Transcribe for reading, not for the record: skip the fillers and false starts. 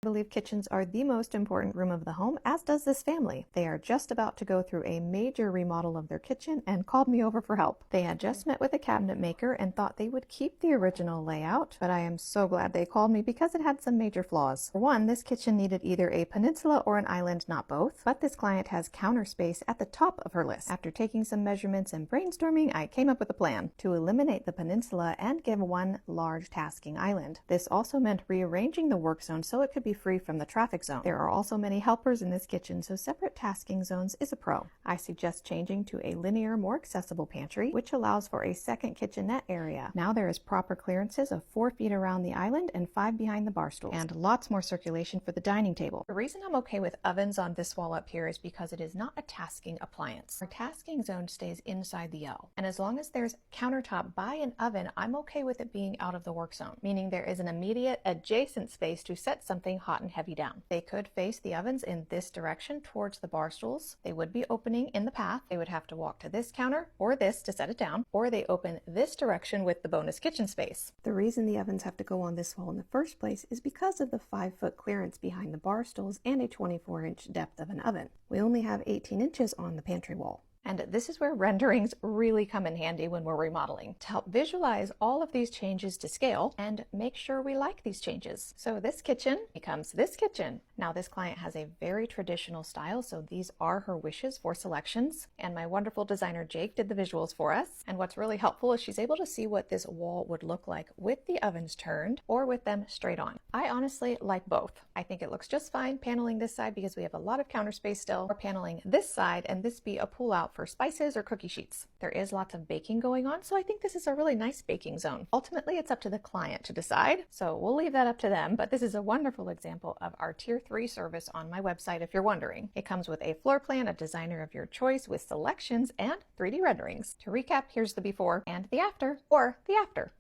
I believe kitchens are the most important room of the home, as does this family. They are just about to go through a major remodel of their kitchen and called me over for help. They had just met with a cabinet maker and thought they would keep the original layout, but I am so glad they called me because it had some major flaws. For one, this kitchen needed either a peninsula or an island, not both, but this client has counter space at the top of her list. After taking some measurements and brainstorming, I came up with a plan to eliminate the peninsula and give one large tasking island. This also meant rearranging the work zone so it could be free from the traffic zone. There are also many helpers in this kitchen, so separate tasking zones is a pro. I suggest changing to a linear, more accessible pantry, which allows for a second kitchenette area. Now there is proper clearances of 4 feet around the island and 5 behind the bar stools, and lots more circulation for the dining table. The reason I'm okay with ovens on this wall up here is because it is not a tasking appliance. Our tasking zone stays inside the L, and as long as there's countertop by an oven, I'm okay with it being out of the work zone, meaning there is an immediate adjacent space to set something hot and heavy down. They could face the ovens in this direction towards the bar stools. They would be opening in the path. They would have to walk to this counter or this to set it down, or they open this direction with the bonus kitchen space. The reason the ovens have to go on this wall in the first place is because of the 5-foot clearance behind the bar stools and a 24-inch depth of an oven. We only have 18 inches on the pantry wall. And this is where renderings really come in handy when we're remodeling, to help visualize all of these changes to scale and make sure we like these changes. So this kitchen becomes this kitchen. Now this client has a very traditional style, so these are her wishes for selections. And my wonderful designer Jake did the visuals for us. And what's really helpful is she's able to see what this wall would look like with the ovens turned or with them straight on. I honestly like both. I think it looks just fine paneling this side because we have a lot of counter space still, or paneling this side and this be a pull out for spices or cookie sheets. There is lots of baking going on, so I think this is a really nice baking zone. Ultimately, it's up to the client to decide, so we'll leave that up to them, but this is a wonderful example of our Tier 3 service on my website if you're wondering. It comes with a floor plan, a designer of your choice with selections and 3D renderings. To recap, here's the before and the after, or the after.